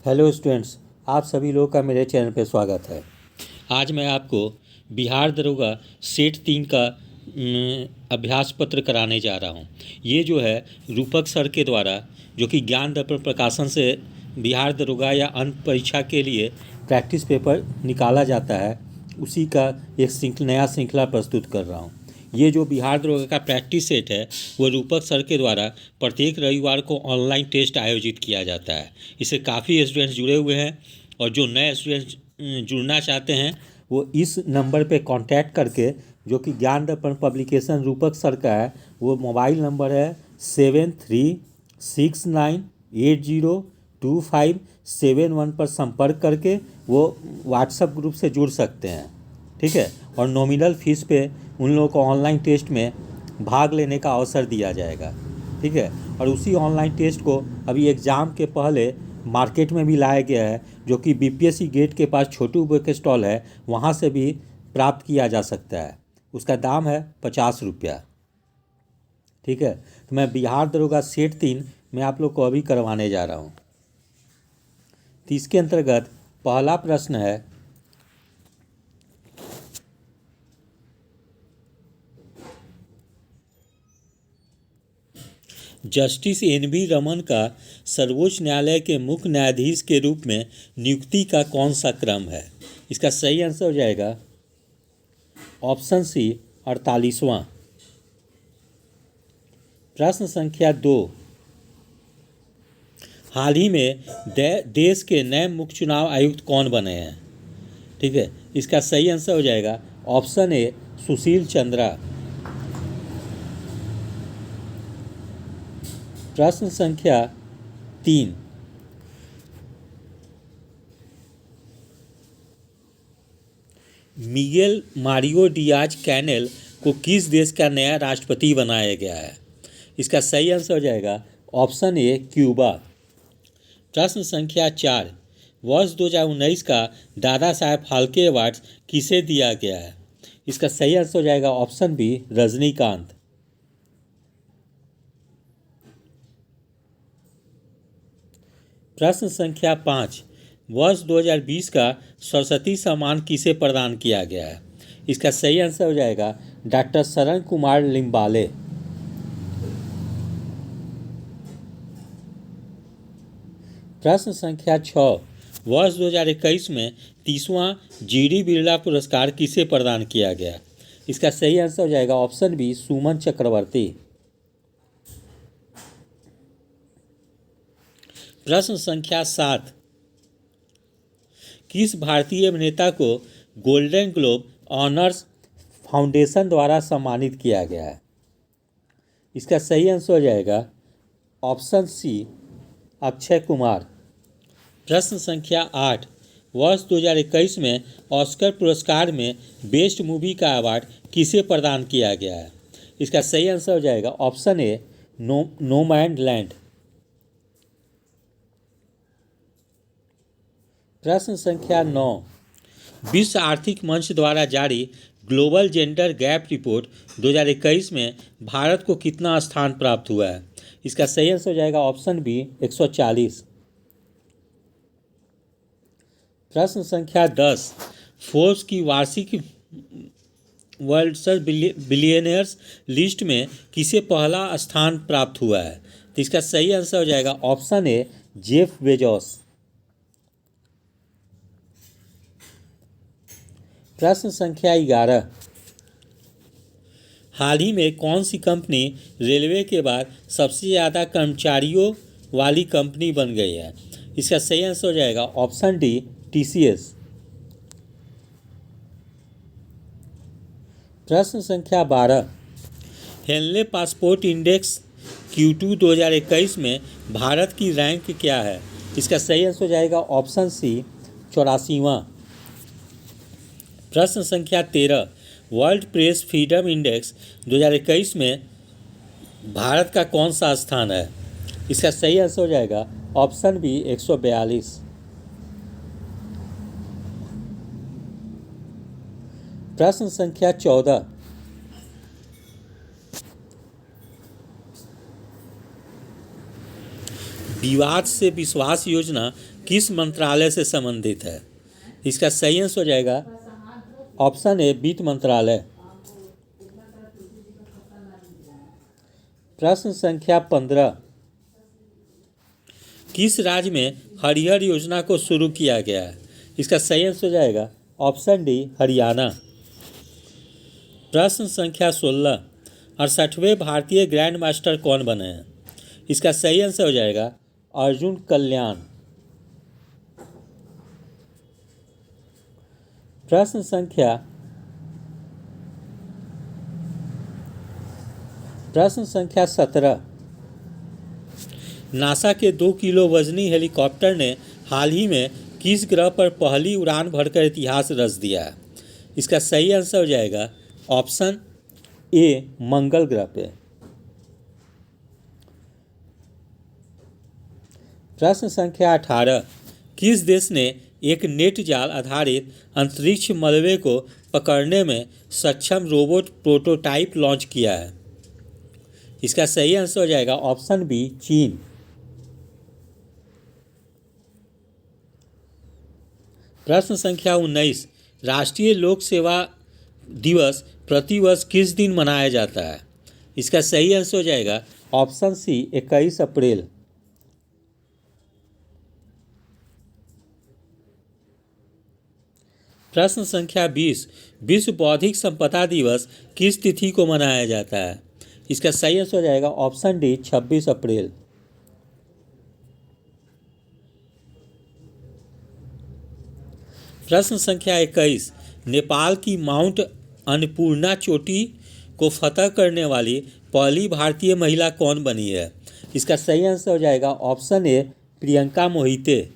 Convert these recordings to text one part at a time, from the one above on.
Hello students, आप सभी लोग का मेरे चैनल पे स्वागत है। आज मैं आपको बिहार दरोगा सेट 3 का अभ्यास पत्र कराने जा रहा हूँ। ये जो है रूपक सर के द्वारा, जो कि ज्ञान दर्पण प्रकाशन से बिहार दरोगा या अन्य परीक्षा के लिए प्रैक्टिस पेपर निकाला जाता है, उसी का एक नया श्रृंखला प्रस्तुत कर रहा हूँ। ये जो बिहार दरोगा का प्रैक्टिस सेट है वो रूपक सर के द्वारा प्रत्येक रविवार को ऑनलाइन टेस्ट आयोजित किया जाता है। इससे काफ़ी स्टूडेंट्स जुड़े हुए हैं और जो नए स्टूडेंट्स जुड़ना चाहते हैं वो इस नंबर पे कांटेक्ट करके, जो कि ज्ञान दर्पण पब्लिकेशन रूपक सर का है, वो मोबाइल नंबर है 7369802571 पर संपर्क करके वो व्हाट्सएप ग्रुप से जुड़ सकते हैं। ठीक है। और नॉमिनल फीस पे उन लोगों को ऑनलाइन टेस्ट में भाग लेने का अवसर दिया जाएगा। ठीक है। और उसी ऑनलाइन टेस्ट को अभी एग्ज़ाम के पहले मार्केट में भी लाया गया है, जो कि बीपीएससी गेट के पास छोटू बुक स्टॉल है, वहाँ से भी प्राप्त किया जा सकता है। उसका दाम है 50 रुपया। ठीक है। तो मैं बिहार दरोगा सेट 3 मैं आप लोग को अभी करवाने जा रहा हूँ। तो इसके अंतर्गत पहला प्रश्न है, जस्टिस एन.वी. रमन का सर्वोच्च न्यायालय के मुख्य न्यायाधीश के रूप में नियुक्ति का कौन सा क्रम है? इसका सही आंसर हो जाएगा ऑप्शन सी 48वां। प्रश्न संख्या 2, हाल ही में देश के नए मुख्य चुनाव आयुक्त कौन बने हैं? ठीक है। इसका सही आंसर हो जाएगा ऑप्शन ए सुशील चंद्रा। प्रश्न संख्या 3, मिगेल मारियो डियाज कैनेल को किस देश का नया राष्ट्रपति बनाया गया है? इसका सही आंसर हो जाएगा ऑप्शन ए क्यूबा। प्रश्न संख्या 4, वर्ष 2019 का दादा साहेब फाल्के अवार्ड किसे दिया गया है? इसका सही आंसर हो जाएगा ऑप्शन बी रजनीकांत। प्रश्न संख्या 5, वर्ष 2020 का सरस्वती सम्मान किसे प्रदान किया गया है? इसका सही आंसर हो जाएगा डॉक्टर शरण कुमार लिम्बाले। प्रश्न संख्या 6, वर्ष 2021 में 30वां जीडी बिरला पुरस्कार किसे प्रदान किया गया? इसका सही आंसर हो जाएगा ऑप्शन बी सुमन चक्रवर्ती। प्रश्न संख्या 7, किस भारतीय अभिनेता को गोल्डन ग्लोब ऑनर्स फाउंडेशन द्वारा सम्मानित किया गया है? इसका सही आंसर हो जाएगा ऑप्शन सी अक्षय कुमार। प्रश्न संख्या 8, वर्ष 2021 में ऑस्कर पुरस्कार में बेस्ट मूवी का अवार्ड किसे प्रदान किया गया है? इसका सही आंसर हो जाएगा ऑप्शन ए नोमैडलैंड। प्रश्न संख्या 9, विश्व आर्थिक मंच द्वारा जारी ग्लोबल जेंडर गैप रिपोर्ट 2021 में भारत को कितना स्थान प्राप्त हुआ है? इसका सही आंसर हो जाएगा ऑप्शन बी 140। प्रश्न संख्या 10, फोर्ब्स की वार्षिक वर्ल्ड बिलियनियर्स लिस्ट में किसे पहला स्थान प्राप्त हुआ है? तो इसका सही आंसर हो जाएगा ऑप्शन ए जेफ बेजोस। प्रश्न संख्या 11, हाल ही में कौन सी कंपनी रेलवे के बाद सबसे ज़्यादा कर्मचारियों वाली कंपनी बन गई है? इसका सही आंसर हो जाएगा ऑप्शन डी टीसीएस। प्रश्न संख्या 12, हेनले पासपोर्ट इंडेक्स Q2 2021 में भारत की रैंक क्या है? इसका सही आंसर हो जाएगा ऑप्शन सी 84वां। प्रश्न संख्या 13, वर्ल्ड प्रेस फ्रीडम इंडेक्स 2021 में भारत का कौन सा स्थान है? इसका सही आंसर हो जाएगा ऑप्शन बी 142। प्रश्न संख्या 14, विवाद से विश्वास योजना किस मंत्रालय से संबंधित है? इसका सही आंसर हो जाएगा ऑप्शन ए वित्त मंत्रालय। प्रश्न संख्या 15, किस राज्य में हरिहर योजना को शुरू किया गया है? इसका सही आंसर हो जाएगा ऑप्शन डी हरियाणा। प्रश्न संख्या 16, 68वें भारतीय ग्रैंड मास्टर कौन बने हैं? इसका सही आंसर हो जाएगा अर्जुन कल्याण। प्रश्न संख्या 17, नासा के 2 किलो वजनी हेलीकॉप्टर ने हाल ही में किस ग्रह पर पहली उड़ान भरकर इतिहास रच दिया है? इसका सही आंसर हो जाएगा ऑप्शन ए मंगल ग्रह पे। प्रश्न संख्या 18, किस देश ने एक नेट जाल आधारित अंतरिक्ष मलबे को पकड़ने में सक्षम रोबोट प्रोटोटाइप लॉन्च किया है? इसका सही आंसर हो जाएगा ऑप्शन बी चीन। प्रश्न संख्या 19, राष्ट्रीय लोक सेवा दिवस प्रतिवर्ष किस दिन मनाया जाता है? इसका सही आंसर हो जाएगा ऑप्शन सी 21 अप्रैल। प्रश्न संख्या 20, विश्व बौद्धिक संपदा दिवस किस तिथि को मनाया जाता है? इसका सही आंसर हो जाएगा ऑप्शन डी 26 अप्रैल। प्रश्न संख्या 21, नेपाल की माउंट अन्नपूर्णा चोटी को फतह करने वाली पहली भारतीय महिला कौन बनी है? इसका सही आंसर हो जाएगा ऑप्शन ए प्रियंका मोहिते।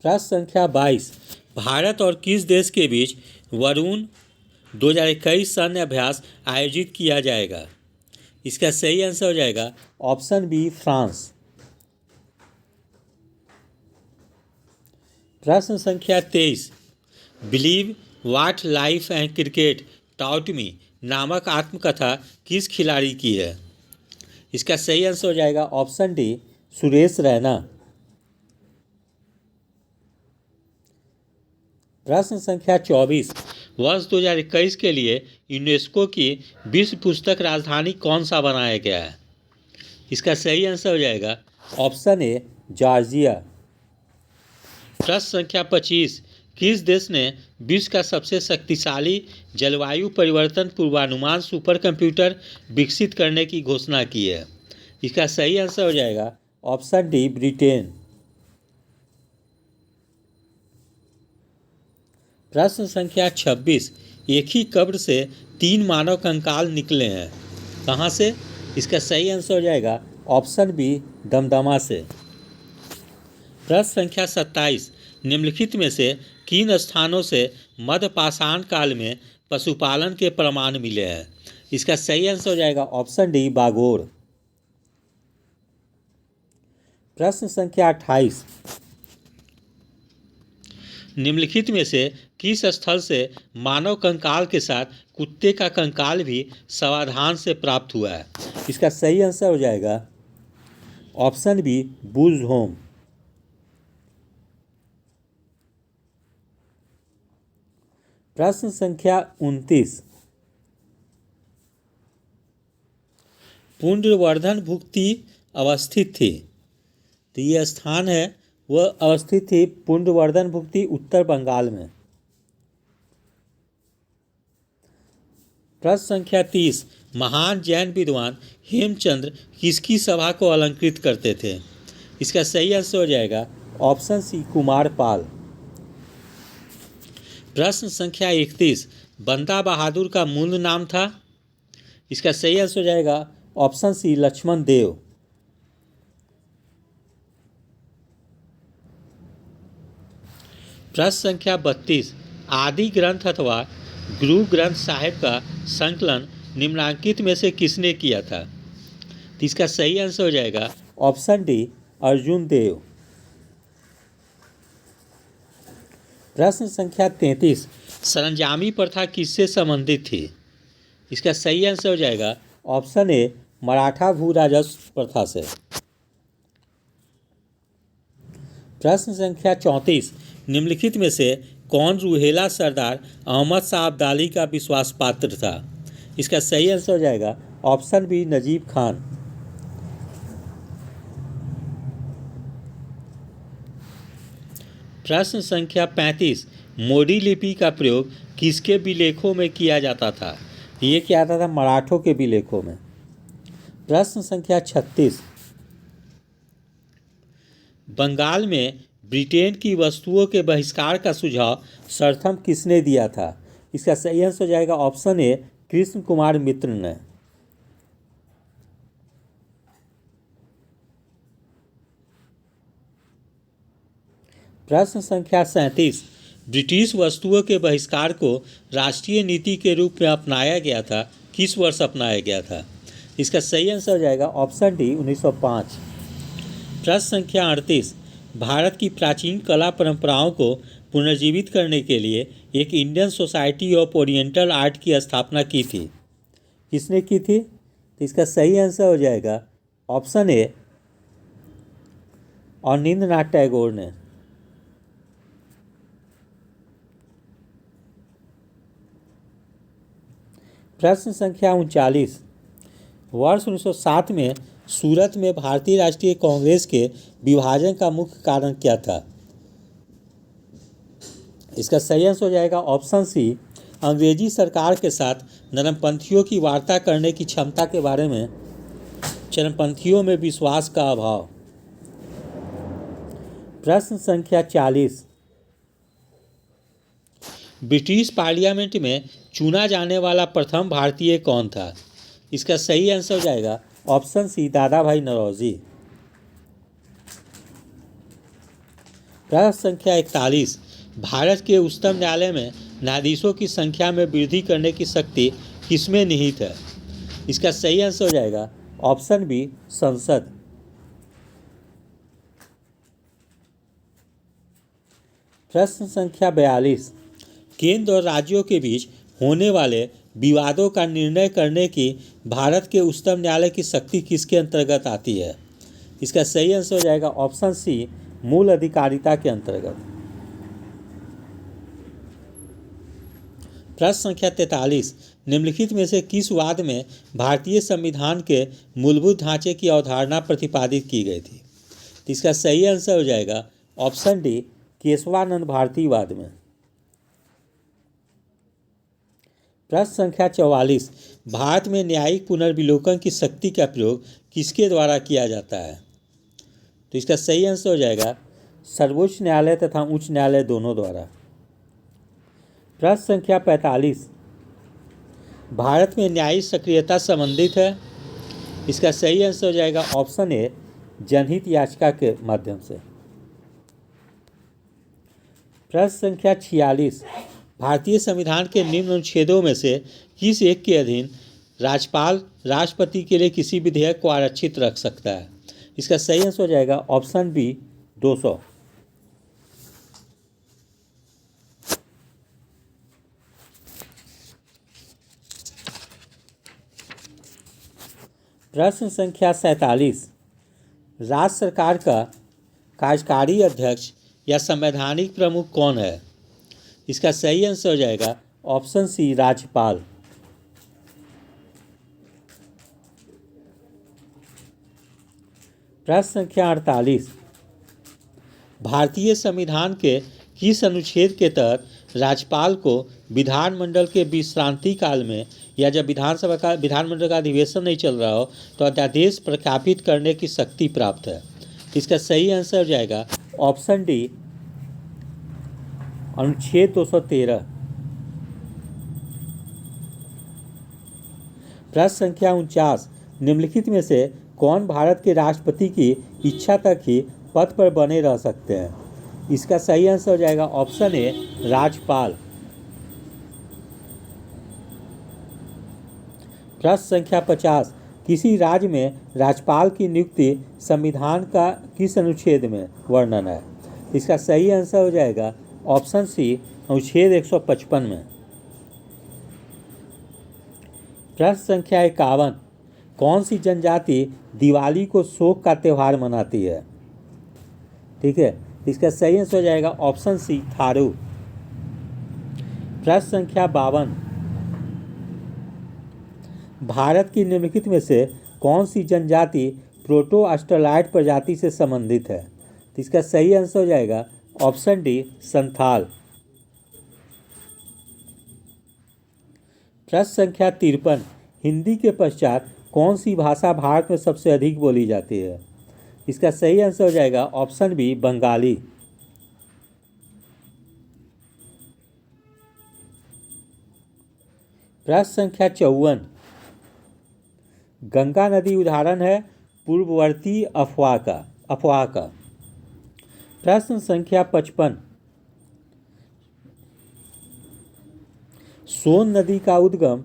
प्रश्न संख्या 22, भारत और किस देश के बीच वरुण 2021 सैन्य अभ्यास आयोजित किया जाएगा? इसका सही आंसर हो जाएगा ऑप्शन बी फ्रांस। प्रश्न संख्या 23, believe what life and cricket taught me नामक आत्मकथा किस खिलाड़ी की है? इसका सही आंसर हो जाएगा ऑप्शन डी सुरेश रैना। प्रश्न संख्या 24, वर्ष 2021 के लिए यूनेस्को की विश्व पुस्तक राजधानी कौन सा बनाया गया है? इसका सही आंसर हो जाएगा ऑप्शन ए जॉर्जिया। प्रश्न संख्या 25, किस देश ने विश्व का सबसे शक्तिशाली जलवायु परिवर्तन पूर्वानुमान सुपर कंप्यूटर विकसित करने की घोषणा की है? इसका सही आंसर हो जाएगा ऑप्शन डी ब्रिटेन। प्रश्न संख्या 26, एक ही कब्र से 3 मानव कंकाल निकले हैं, कहाँ से? इसका सही आंसर हो जाएगा ऑप्शन बी दमदमा से। प्रश्न संख्या 27, निम्नलिखित में से किन स्थानों से मध्य पाषाण काल में पशुपालन के प्रमाण मिले हैं? इसका सही आंसर हो जाएगा ऑप्शन डी बागोर। प्रश्न संख्या 28, निम्नलिखित में से किस स्थल से मानव कंकाल के साथ कुत्ते का कंकाल भी सावधान से प्राप्त हुआ है? इसका सही आंसर हो जाएगा ऑप्शन बी बुज होम। प्रश्न संख्या 29, पुण्यवर्धन भुक्ति अवस्थित थी, तो ये स्थान है वह अवस्थित थी पुण्यवर्धन भुक्ति उत्तर बंगाल में। प्रश्न संख्या 30, महान जैन विद्वान हेमचंद्र किसकी सभा को अलंकृत करते थे? इसका सही आंसर हो जाएगा ऑप्शन सी कुमारपाल। प्रश्न संख्या 31, बंदा बहादुर का मूल नाम था? इसका सही आंसर हो जाएगा ऑप्शन सी लक्ष्मण देव। प्रश्न संख्या 32, आदि ग्रंथ अथवा गुरु ग्रंथ साहिब का संकलन निम्नलिखित में से किसने किया था? तो इसका सही आंसर हो जाएगा ऑप्शन डी अर्जुन देव। प्रश्न संख्या 33, सरंजामी प्रथा किससे संबंधित थी? इसका सही आंसर हो जाएगा ऑप्शन ए, मराठा भू राजस्व प्रथा से। प्रश्न संख्या 34, निम्नलिखित में से कौन रूहेला सरदार अहमद शाह अब्दाली का विश्वास पात्र था? इसका सही आंसर हो जाएगा ऑप्शन बी, नजीब खान। प्रश्न संख्या 35, मोडी लिपि का प्रयोग किसके विलेखों में किया जाता था? ये किया जाता था मराठों के विलेखों में। प्रश्न संख्या 36, बंगाल में ब्रिटेन की वस्तुओं के बहिष्कार का सुझाव सर्वप्रथम किसने दिया था? इसका सही आंसर हो जाएगा ऑप्शन ए, कृष्ण कुमार मित्र ने। प्रश्न संख्या 37, ब्रिटिश वस्तुओं के बहिष्कार को राष्ट्रीय नीति के रूप में अपनाया गया था, किस वर्ष अपनाया गया था? इसका सही आंसर हो जाएगा ऑप्शन डी, 1905। प्रश्न संख्या 38, भारत की प्राचीन कला परंपराओं को पुनर्जीवित करने के लिए एक Indian society of oriental art की स्थापना की थी, किसने की थी? तो इसका सही आंसर हो जाएगा ऑप्शन ए, अवनींद्रनाथ टैगोर ने। प्रश्न संख्या 39, वर्ष 1907 में सूरत में भारतीय राष्ट्रीय कांग्रेस के विभाजन का मुख्य कारण क्या था? इसका सही आंसर हो जाएगा ऑप्शन सी, अंग्रेजी सरकार के साथ नरमपंथियों की वार्ता करने की क्षमता के बारे में चरमपंथियों में विश्वास का अभाव। प्रश्न संख्या 40, ब्रिटिश पार्लियामेंट में चुना जाने वाला प्रथम भारतीय कौन था? इसका सही आंसर हो जाएगा ऑप्शन सी, दादा भाई नौरोजी। प्रश्न संख्या 41, भारत के उच्चतम न्यायालय में न्यायाधीशों की संख्या में वृद्धि करने की शक्ति किसमें निहित है? इसका सही आंसर हो जाएगा ऑप्शन बी, संसद। प्रश्न संख्या 42, केंद्र और राज्यों के बीच होने वाले विवादों का निर्णय करने की भारत के उच्चतम न्यायालय की शक्ति किसके अंतर्गत आती है? इसका सही आंसर हो जाएगा ऑप्शन सी, मूल अधिकारिता के अंतर्गत। प्रश्न संख्या 43, निम्नलिखित में से किस वाद में भारतीय संविधान के मूलभूत ढांचे की अवधारणा प्रतिपादित की गई थी? इसका सही आंसर हो जाएगा ऑप्शन डी, केशवानंद भारती वाद में। प्रश्न संख्या 44, भारत में न्यायिक पुनर्विलोकन की शक्ति का प्रयोग किसके द्वारा किया जाता है? तो इसका सही आंसर हो जाएगा सर्वोच्च न्यायालय तथा उच्च न्यायालय दोनों द्वारा। प्रश्न संख्या 45, भारत में न्यायिक सक्रियता संबंधित है? इसका सही आंसर हो जाएगा ऑप्शन ए, जनहित याचिका के माध्यम से। प्रश्न संख्या 46, भारतीय संविधान के निम्न अनुच्छेदों में से किस एक के अधीन राज्यपाल राष्ट्रपति के लिए किसी विधेयक को आरक्षित रख सकता है? इसका सही आंसर हो जाएगा ऑप्शन बी, 200। प्रश्न संख्या 47, राज्य सरकार का कार्यकारी अध्यक्ष या संवैधानिक प्रमुख कौन है? इसका सही आंसर हो जाएगा ऑप्शन सी, राज्यपाल। प्रश्न संख्या 48, भारतीय संविधान के किस अनुच्छेद के तहत राज्यपाल को विधानमंडल के विश्रांति काल में या जब विधानमंडल का अधिवेशन नहीं चल रहा हो तो अध्यादेश प्रख्यापित करने की शक्ति प्राप्त है? इसका सही आंसर हो जाएगा ऑप्शन डी, अनुच्छेद 213। प्रश्न संख्या 49, निम्नलिखित में से कौन भारत के राष्ट्रपति की इच्छा तक ही पद पर बने रह सकते हैं? इसका सही आंसर हो जाएगा ऑप्शन ए, राज्यपाल। प्रश्न संख्या 50, किसी राज्य में राज्यपाल की नियुक्ति संविधान का किस अनुच्छेद में वर्णन है? इसका सही आंसर हो जाएगा ऑप्शन सी, अनुच्छेद 155 में। प्रश्न संख्या 51, कौन सी जनजाति दिवाली को शोक का त्यौहार मनाती है? ठीक है, इसका सही आंसर हो जाएगा ऑप्शन सी, थारू। प्रश्न संख्या 52, भारत की निम्नलिखित में से कौन सी जनजाति प्रोटो ऑस्ट्रेलॉइड प्रजाति से संबंधित है? तो इसका सही आंसर हो जाएगा ऑप्शन डी, संथाल। प्रश्न संख्या 53, हिंदी के पश्चात कौन सी भाषा भारत में सबसे अधिक बोली जाती है? इसका सही आंसर हो जाएगा ऑप्शन बी, बंगाली। प्रश्न संख्या 54, गंगा नदी उदाहरण है पूर्ववर्ती अफवाह का। प्रश्न संख्या 55, सोन नदी का उद्गम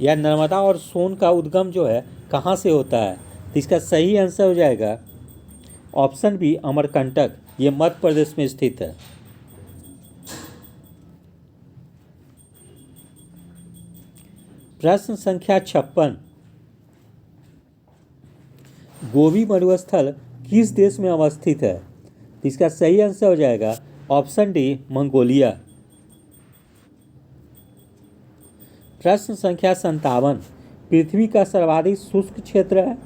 या नर्मदा और सोन का उद्गम जो है कहाँ से होता है? तो इसका सही आंसर हो जाएगा ऑप्शन बी, अमरकंटक। ये मध्य प्रदेश में स्थित है। प्रश्न संख्या 56, गोबी मरुस्थल किस देश में अवस्थित है? तो इसका सही आंसर हो जाएगा ऑप्शन डी, मंगोलिया। प्रश्न संख्या 57, पृथ्वी का सर्वाधिक शुष्क क्षेत्र है?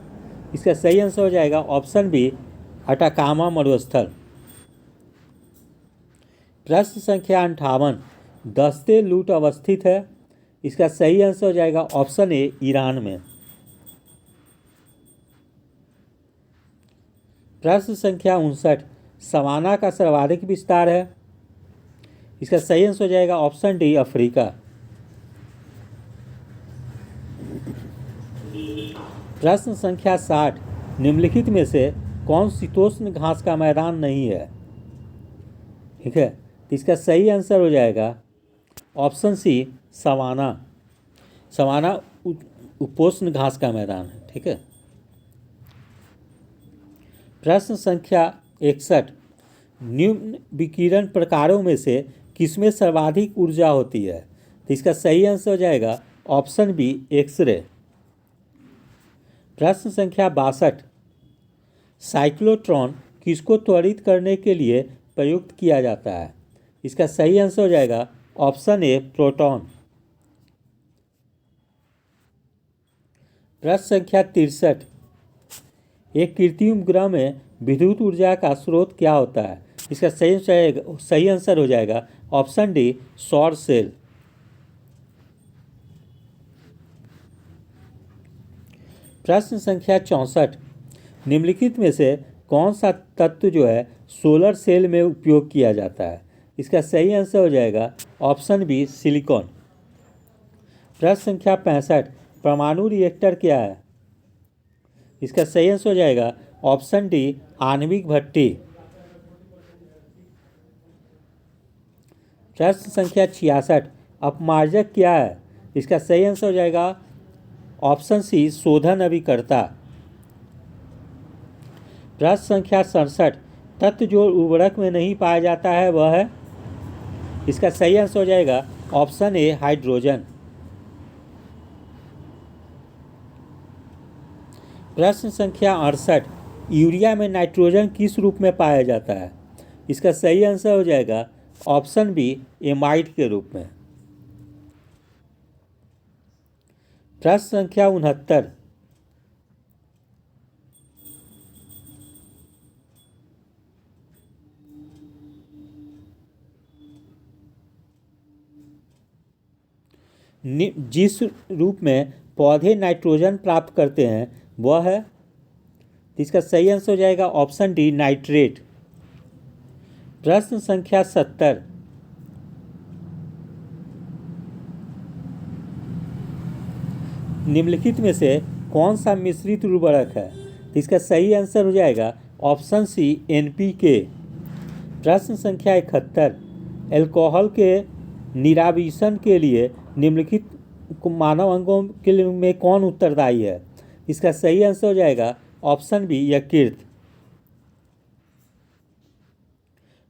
इसका सही आंसर हो जाएगा ऑप्शन बी, अटाकामा मरुस्थल। प्रश्न संख्या 58, दस्ते लूट अवस्थित है? इसका सही आंसर हो जाएगा ऑप्शन ए, ईरान में। प्रश्न संख्या 59, सवाना का सर्वाधिक विस्तार है? इसका सही आंसर हो जाएगा ऑप्शन डी, अफ्रीका। प्रश्न संख्या 60, निम्नलिखित में से कौन शीतोष्ण घास का मैदान नहीं है? ठीक है, तो इसका सही आंसर हो जाएगा ऑप्शन सी, सवाना। सवाना उपोष्ण घास का मैदान है। ठीक है। प्रश्न संख्या 61, निम्न विकिरण प्रकारों में से किसमें सर्वाधिक ऊर्जा होती है? तो इसका सही आंसर हो जाएगा ऑप्शन बी, एक्सरे। प्रश्न संख्या 62, साइक्लोट्रॉन किसको त्वरित करने के लिए प्रयुक्त किया जाता है? इसका सही आंसर हो जाएगा ऑप्शन ए, प्रोटॉन। प्रश्न संख्या 63, एक कृत्रिम ग्रह में विद्युत ऊर्जा का स्रोत क्या होता है? इसका सही आंसर हो जाएगा ऑप्शन डी, सौर सेल। प्रश्न संख्या 64, निम्नलिखित में से कौन सा तत्व जो है सोलर सेल में उपयोग किया जाता है? इसका सही आंसर हो जाएगा ऑप्शन बी, सिलिकॉन। प्रश्न संख्या 65, परमाणु रिएक्टर क्या है? इसका सही आंसर हो जाएगा ऑप्शन डी, आणविक भट्टी। प्रश्न संख्या 66, अपमार्जक क्या है? इसका सही आंसर हो जाएगा ऑप्शन सी, शोधन अभिकर्ता। प्रश्न संख्या 67, तत्व जो उर्वरक में नहीं पाया जाता है वह है? इसका सही आंसर हो जाएगा ऑप्शन ए, हाइड्रोजन। प्रश्न संख्या 68, यूरिया में नाइट्रोजन किस रूप में पाया जाता है? इसका सही आंसर हो जाएगा ऑप्शन बी, एमाइड के रूप में। प्रश्न संख्या 69, जिस रूप में पौधे नाइट्रोजन प्राप्त करते हैं वह है? इसका सही आंसर हो जाएगा ऑप्शन डी, नाइट्रेट। प्रश्न संख्या 70, निम्नलिखित में से कौन सा मिश्रित उर्वरक है? तो इसका सही आंसर हो जाएगा ऑप्शन सी, NPK। प्रश्न संख्या 71, अल्कोहल के निरावीशन के लिए निम्नलिखित मानव अंगों के लिए में कौन उत्तरदायी है? इसका सही आंसर हो जाएगा ऑप्शन बी, यकृत।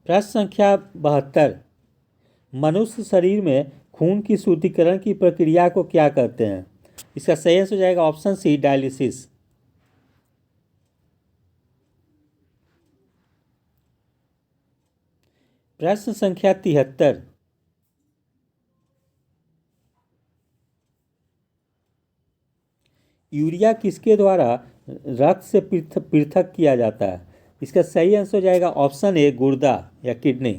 प्रश्न संख्या 72, मनुष्य शरीर में खून की शुद्धिकरण की प्रक्रिया को क्या कहते हैं? इसका सही आंसर हो जाएगा ऑप्शन सी, डायलिसिस। प्रश्न संख्या 73। यूरिया किसके द्वारा रक्त से पृथक किया जाता है? इसका सही आंसर हो जाएगा ऑप्शन ए, गुर्दा या किडनी।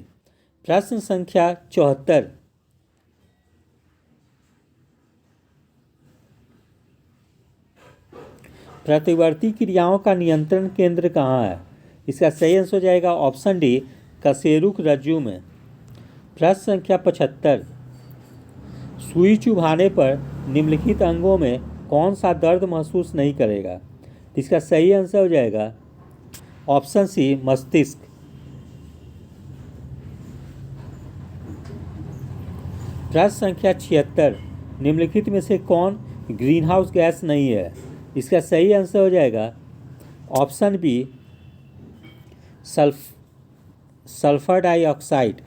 प्रश्न संख्या 74। प्रतिवर्ती क्रियाओं का नियंत्रण केंद्र कहाँ है? इसका सही आंसर हो जाएगा ऑप्शन डी, कशेरुक रज्जु में। प्रश्न संख्या 75। सुई चुभाने पर निम्नलिखित अंगों में कौन सा दर्द महसूस नहीं करेगा? इसका सही आंसर हो जाएगा ऑप्शन सी, मस्तिष्क। प्रश्न संख्या 76। निम्नलिखित में से कौन ग्रीन हाउस गैस नहीं है? इसका सही आंसर हो जाएगा ऑप्शन बी, सल्फर डाइऑक्साइड।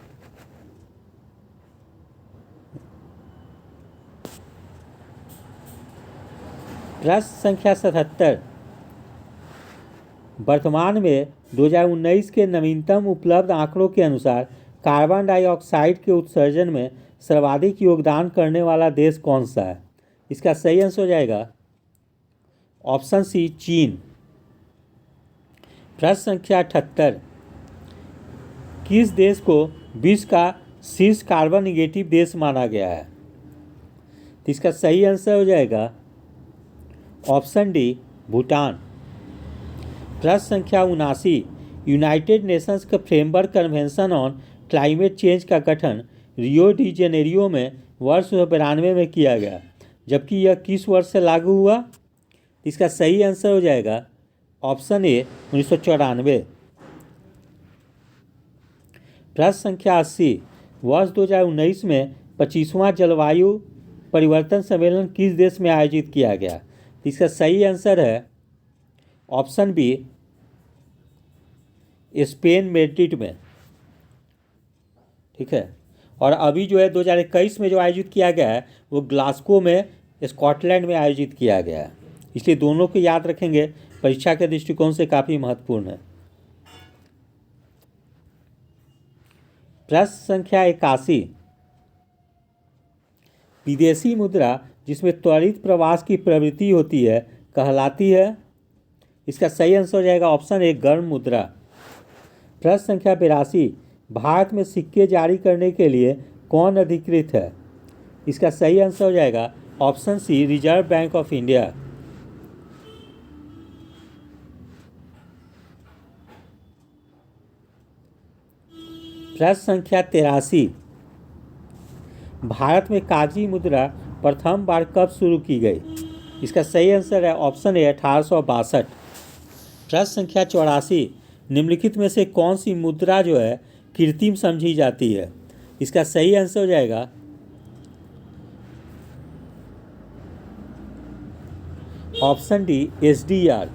प्रश्न संख्या 77। वर्तमान में 2019 के नवीनतम उपलब्ध आंकड़ों के अनुसार कार्बन डाइऑक्साइड के उत्सर्जन में सर्वाधिक योगदान करने वाला देश कौन सा है? इसका सही आंसर हो जाएगा ऑप्शन सी, चीन। प्रश्न संख्या 78। किस देश को विश्व का शीर्ष कार्बन निगेटिव देश माना गया है? इसका सही आंसर हो जाएगा ऑप्शन डी, भूटान। प्रश्न संख्या 79। यूनाइटेड नेशंस का framework convention on climate change का गठन रियो डी जेनेरियो में वर्ष 1992 में किया गया, जबकि यह किस वर्ष से लागू हुआ? इसका सही आंसर हो जाएगा ऑप्शन ए, 1994। प्रश्न संख्या 80। वर्ष 2019 में 25वां जलवायु परिवर्तन सम्मेलन किस देश में आयोजित किया गया? इसका सही आंसर है ऑप्शन बी, स्पेन, मैड्रिड में। ठीक है। और अभी जो है 2021 में जो आयोजित किया गया है वो ग्लासगो में, स्कॉटलैंड में आयोजित किया गया है। इसलिए दोनों को याद रखेंगे, परीक्षा के दृष्टिकोण से काफ़ी महत्वपूर्ण है। प्रश्न संख्या 81। विदेशी मुद्रा जिसमें त्वरित प्रवास की प्रवृत्ति होती है कहलाती है? इसका सही आंसर हो जाएगा ऑप्शन ए, गर्म मुद्रा। प्रश्न संख्या 82। भारत में सिक्के जारी करने के लिए कौन अधिकृत है? इसका सही आंसर हो जाएगा option C, reserve bank of India. प्रश्न संख्या 83। भारत में कागजी मुद्रा प्रथम बार कब शुरू की गई? इसका सही आंसर है ऑप्शन ए, 1862। प्रश्न संख्या 84। निम्नलिखित में से कौन सी मुद्रा जो है कृत्रिम समझी जाती है? इसका सही आंसर हो जाएगा ऑप्शन डी, SDR।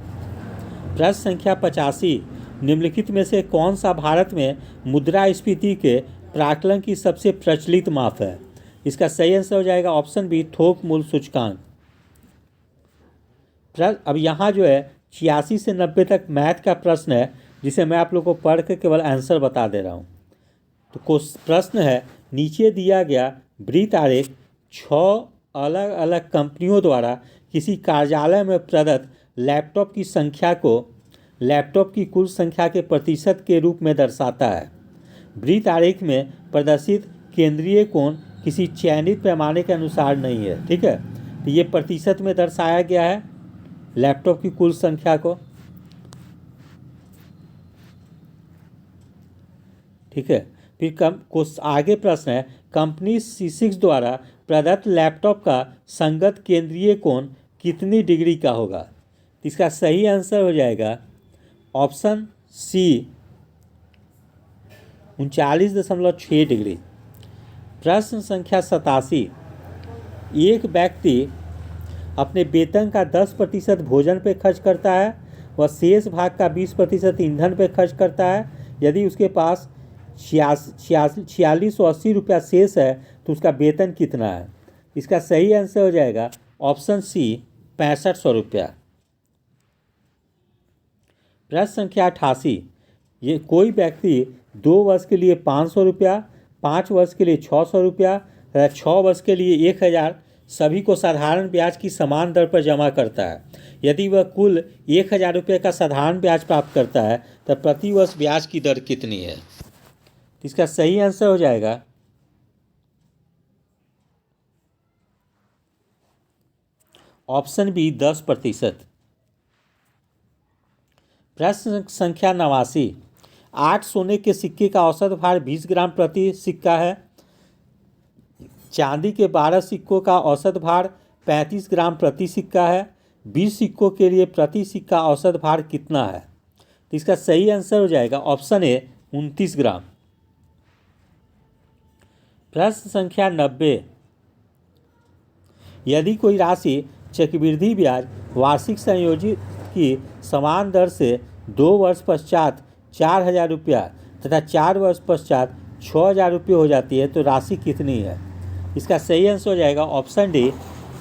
प्रश्न संख्या 85। निम्नलिखित में से कौन सा भारत में मुद्रास्फीति के प्राकलन की सबसे प्रचलित माप है? इसका सही आंसर हो जाएगा ऑप्शन बी, थोक मूल्य सूचकांक। अब यहाँ जो है 86 से 90 तक मैथ का प्रश्न है, जिसे मैं आप लोग को पढ़ के केवल आंसर बता दे रहा हूँ। तो प्रश्न है, नीचे दिया गया वृत्त आरेख 6 अलग अलग कंपनियों द्वारा किसी कार्यालय में प्रदत्त लैपटॉप की संख्या को लैपटॉप की कुल संख्या के प्रतिशत के रूप में दर्शाता है। वृत्त आरेख में प्रदर्शित केंद्रीय कोण किसी चयनित पैमाने के अनुसार नहीं है। ठीक है, तो ये प्रतिशत में दर्शाया गया है लैपटॉप की कुल संख्या को। ठीक है, फिर आगे प्रश्न है, कंपनी C6 द्वारा प्रदत्त लैपटॉप का संगत केंद्रीय कोण कितनी डिग्री का होगा? इसका सही आंसर हो जाएगा ऑप्शन सी, 39.6 डिग्री। प्रश्न संख्या 87। एक व्यक्ति अपने वेतन का 10% भोजन पे खर्च करता है व शेष भाग का 20% ईंधन पे खर्च करता है। यदि उसके पास 4680 रुपया शेष है तो उसका वेतन कितना है? इसका सही आंसर हो जाएगा ऑप्शन सी 6500 रुपया। प्रश्न संख्या 88, ये कोई व्यक्ति 2 वर्ष के लिए 500 रुपया, 5 वर्ष के लिए 600 रुपया तथा 6 वर्ष के लिए 1000 सभी को साधारण ब्याज की समान दर पर जमा करता है। यदि वह कुल 1000 रुपये का साधारण ब्याज प्राप्त करता है तो प्रति वर्ष ब्याज की दर कितनी है? इसका सही आंसर हो जाएगा ऑप्शन बी 10%। प्रश्न संख्या 89, 8 सोने के सिक्के का औसत भार 20 ग्राम प्रति सिक्का है। चांदी के 12 सिक्कों का औसत भार 35 ग्राम प्रति सिक्का है। 20 सिक्कों के लिए प्रति सिक्का औसत भार कितना है? तो इसका सही आंसर हो जाएगा ऑप्शन ए 29 ग्राम। प्रश्न संख्या 90, यदि कोई राशि चक्रवृद्धि ब्याज वार्षिक संयोजित की समान दर से 2 वर्ष पश्चात 4000 रुपया तथा 4 वर्ष पश्चात 6000 रुपये हो जाती है तो राशि कितनी है? इसका सही आंसर हो जाएगा ऑप्शन डी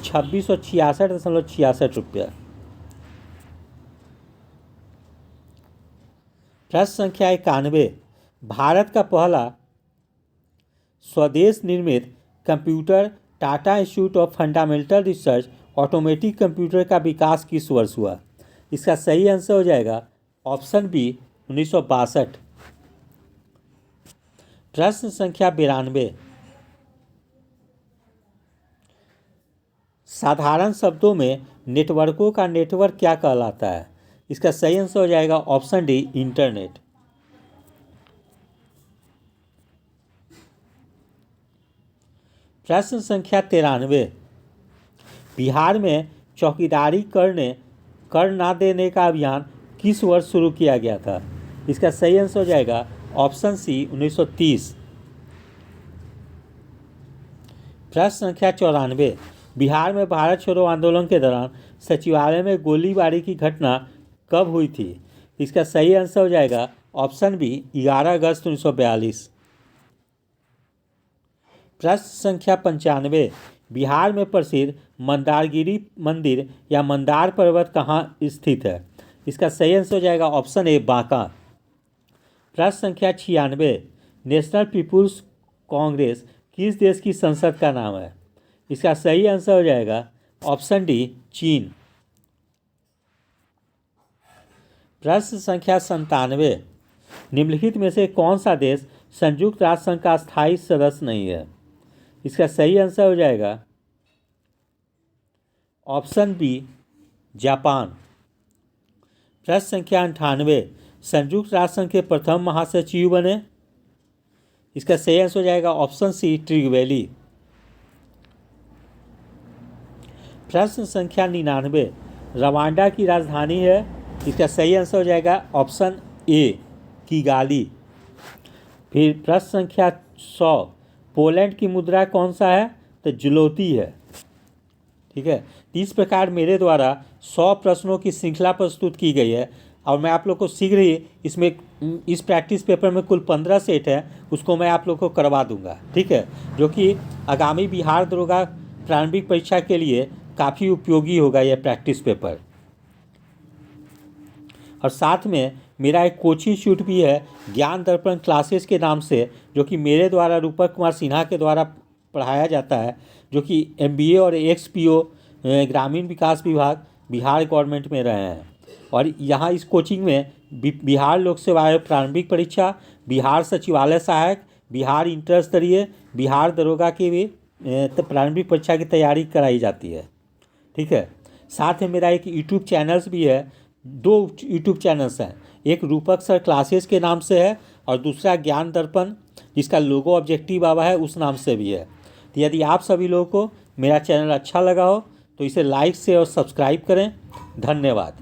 2666.66 रुपया। प्रश्न संख्या 91, भारत का पहला स्वदेश निर्मित computer Tata institute of fundamental research automatic computer का विकास किस वर्ष हुआ? इसका सही आंसर हो जाएगा ऑप्शन बी 1962। प्रश्न संख्या 92, साधारण शब्दों में नेटवर्कों का नेटवर्क क्या कहलाता है? इसका सही आंसर हो जाएगा ऑप्शन डी इंटरनेट। प्रश्न संख्या 93, बिहार में चौकीदारी कर ना देने का अभियान किस वर्ष शुरू किया गया था? इसका सही आंसर हो जाएगा ऑप्शन सी 1930। प्रश्न संख्या 94, बिहार में भारत छोड़ो आंदोलन के दौरान सचिवालय में गोलीबारी की घटना कब हुई थी? इसका सही आंसर हो जाएगा ऑप्शन बी 11 अगस्त 1942। प्रश्न संख्या 95, बिहार में प्रसिद्ध मंदारगिरी मंदिर या मंदार पर्वत कहाँ स्थित है? इसका सही आंसर हो जाएगा ऑप्शन ए बांका। प्रश्न संख्या 96, नेशनल पीपुल्स कांग्रेस किस देश की संसद का नाम है? इसका सही आंसर हो जाएगा ऑप्शन डी चीन। प्रश्न संख्या 97, निम्नलिखित में से कौन सा देश संयुक्त राष्ट्र संघ का स्थायी सदस्य नहीं है? इसका सही आंसर हो जाएगा ऑप्शन बी जापान। प्रश्न संख्या 98, संयुक्त राष्ट्र संघ के प्रथम महासचिव बने? इसका सही आंसर हो जाएगा ऑप्शन सी ट्रिगवेली। प्रश्न संख्या 99, रवांडा की राजधानी है? इसका सही आंसर हो जाएगा ऑप्शन ए किगाली। फिर प्रश्न संख्या 100, पोलैंड की मुद्रा कौन सा है? तो जुलोती है। ठीक है, इस प्रकार मेरे द्वारा 100 प्रश्नों की श्रृंखला प्रस्तुत की गई है और मैं आप लोग को शीघ्र ही इसमें इस प्रैक्टिस पेपर में कुल 15 सेट है, उसको मैं आप लोग को करवा दूंगा। ठीक है, जो कि आगामी बिहार दरोगा प्रारंभिक परीक्षा के लिए काफ़ी उपयोगी होगा यह प्रैक्टिस पेपर। और साथ में मेरा एक कोचिंग इंस्टीट्यूट भी है ज्ञान दर्पण क्लासेस के नाम से, जो कि मेरे द्वारा रूपक कुमार सिन्हा के द्वारा पढ़ाया जाता है, जो कि MBA और XPO ग्रामीण विकास विभाग बिहार गवर्नमेंट में रहे हैं। और यहाँ इस कोचिंग में बिहार लोक सेवा आयोग प्रारंभिक परीक्षा, बिहार सचिवालय सहायक, बिहार इंटर स्तरीय, बिहार दरोगा की भी प्रारंभिक परीक्षा की तैयारी कराई जाती है। ठीक है, साथ में मेरा एक यूट्यूब चैनल्स भी है, 2 यूट्यूब चैनल्स हैं, एक रूपक सर क्लासेस के नाम से है और दूसरा ज्ञान दर्पण जिसका लोगो ऑब्जेक्टिव आवा है उस नाम से भी है। तो यदि आप सभी लोगों को मेरा चैनल अच्छा लगा हो तो इसे लाइक से और सब्सक्राइब करें। धन्यवाद।